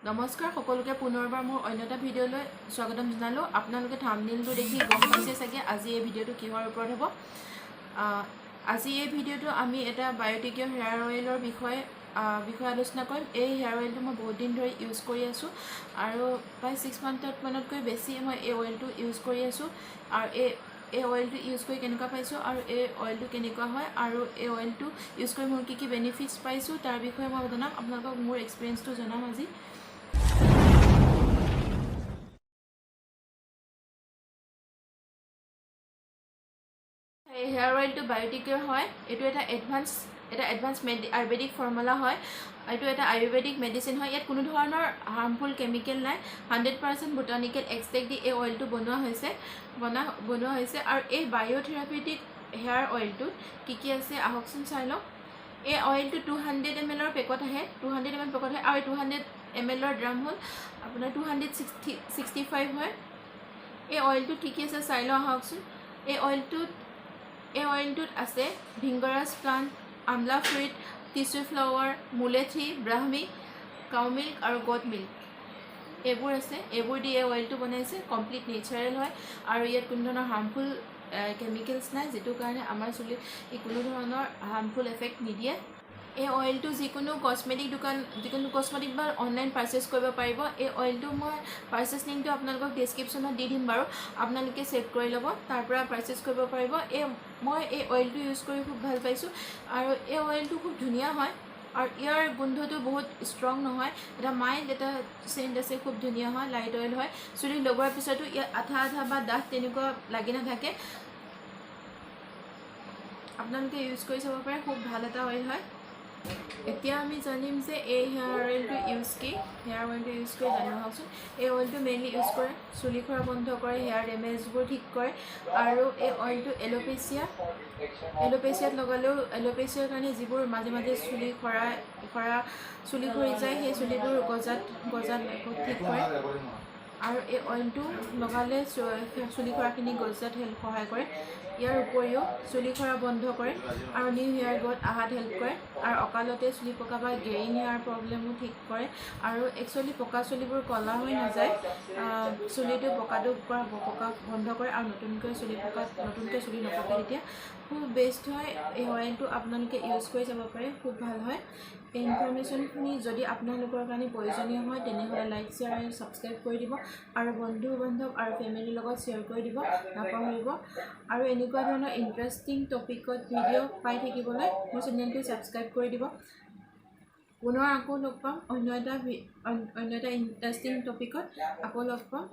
নমস্কাৰ সকলোকে পুনৰবাৰ মোৰ অন্য এটা ভিডিঅ'লৈ স্বাগতম জনালোঁ। আপোনালোকে থাম্বনেইলটো দেখি গম পাইছে চাগে আজি এই ভিডিঅ'টো কিহৰ ওপৰত হ'ব। আজি এই ভিডিঅ'টো আমি এটা বায়'টিকিয়ৰ হেয়াৰ অইলৰ বিষয়ে আলোচনা কৰিম। এই হেয়াৰ অইলটো মই বহুত দিন ধৰি ইউজ কৰি আছোঁ আৰু প্ৰায় 6 মানতকৈ বেছি মই এই অইলটো ইউজ কৰি আছোঁ আৰু এই অইলটো ইউজ কৰি কেনেকুৱা পাইছোঁ আৰু এই অইলটো কেনেকুৱা হয় আৰু এই অইলটো ইউজ কৰি মোৰ কি বেনিফিটছ পাইছোঁ তাৰ বিষয়ে মই জনাম। আপোনালোকক মোৰ এক্সপিৰিয়েঞ্চটো জনাম আজি। এই হেয়াৰ অইলটো বায়'টিকিয়ৰ হয়। এইটো এটা এডভান্স আয়ুৰ্বেদিক ফৰ্মুলা হয়। এইটো এটা আয়ুৰ্বেদিক মেডিচিন হয়। ইয়াত কোনো ধৰণৰ হাৰ্মফুল কেমিকেল নাই। 100% বোটানিকেল এক্সট্ৰেক্ট দি এই অইলটো বনোৱা হৈছে আৰু এই বায়'থেৰাপিউটিক হেয়াৰ অইলটোত কি আছে আহকচোন চাই লওঁ। এই অইলটো 200 ml পেকত আহে। 200 ml পেকত আহে আৰু 200 ml দাম হ'ল আপোনাৰ 265 হয়। এই অইলটোত কি আছে চাই লওঁ আহকচোন। এই অইলটোত আছে ভিংগৰাজ প্লাণ্ট, আমলা ফ্ৰুইট, টিচু ফ্লাৱাৰ, মুলেঠি, ব্ৰাহ্মী, কাউ মিল্ক আৰু গট মিল্ক এইবোৰ আছে। এইবোৰ দি এই অইলটো বনাইছে। কমপ্লিট নেচাৰেল হয় আৰু ইয়াত কোনো ধৰণৰ হাৰ্মফুল কেমিকেলছ নাই, যিটো কাৰণে আমাৰ চুলিত কোনো ধৰণৰ হাৰ্মফুল এফেক্ট নিদিয়ে। এই অইলটো যিকোনো কচমেটিক বা অনলাইন পাৰ্চেছ কৰিব পাৰিব। এই অইলটো মই পাৰ্চেছ লিংকটো আপোনালোকক ডেছক্ৰিপশ্যনত দি দিম বাৰু, আপোনালোকে চেক কৰি ল'ব, তাৰ পৰা পাৰ্চেছ কৰিব পাৰিব। মই এই অইলটো ইউজ কৰি খুব ভাল পাইছোঁ আৰু এই অইলটো খুব ধুনীয়া হয় আৰু ইয়াৰ গোন্ধটো বহুত ষ্ট্ৰং নহয়। এটা মাইল্ড এটা চেণ্ট আছে, খুব ধুনীয়া হয়, লাইট অইল হয়। চুলিত লগোৱাৰ পিছতো ইয়াত আঠা বা ডাঠ তেনেকুৱা লাগি নাথাকে। আপোনালোকে ইউজ কৰি চাব পাৰে, খুব ভাল এটা অইল হয়। এতিয়া আমি জানিম যে এই হেয়াৰ অইলটো ইউজ কৰি জানো আহকচোন। এই অইলটো মেইনলি ইউজ কৰে চুলি সৰা বন্ধ কৰে, হেয়াৰ ডেমেজবোৰ ঠিক কৰে আৰু এই অইলটো এলোপেচিয়াত লগালেও এলোপেচিয়াৰ কাৰণে যিবোৰ মাজে মাজে চুলি সৰি যায়, সেই চুলিবোৰ গজাত ঠিক কৰে আৰু এই অইলটো লগালে চুলি সৰাখিনি গজাত সহায় কৰে। ইয়াৰ উপৰিও চুলি সৰা বন্ধ কৰে আৰু নিউ হেয়াৰ গ্ৰ'থ অহাত হেল্প কৰে আৰু অকালতে চুলি পকা বা গ্ৰেইং হেয়াৰ প্ৰব্লেমো ঠিক কৰে আৰু একচুৱেলি পকা চুলিবোৰ ক'লা হৈ নাযায়। চুলিটো পকা বন্ধ কৰে আৰু নতুনকৈ চুলি নপকে। তেতিয়া খুব বেষ্ট হয়। এই অইলটো আপোনালোকে ইউজ কৰি চাব পাৰে, খুব ভাল হয়। এই ইনফৰ্মেশ্যনখিনি যদি আপোনালোকৰ কাৰণে প্ৰয়োজনীয় হয় তেনেহ'লে লাইক, শ্বেয়াৰ আৰু ছাবস্ক্ৰাইব কৰি দিব আৰু বন্ধু বান্ধৱ আৰু ফেমিলিৰ লগত শ্বেয়াৰ কৰি দিব নাপাহৰিব। আৰু এনেকুৱা ধৰণৰ ইণ্টাৰেষ্টিং টপিকত ভিডিঅ' পাই থাকিবলৈ মোৰ চেনেলটো ছাবস্ক্ৰাইব কৰি দিব। পুনৰ আকৌ লগ পাম অন্য এটা ইণ্টাৰেষ্টিং টপিকত আকৌ লগ পাম।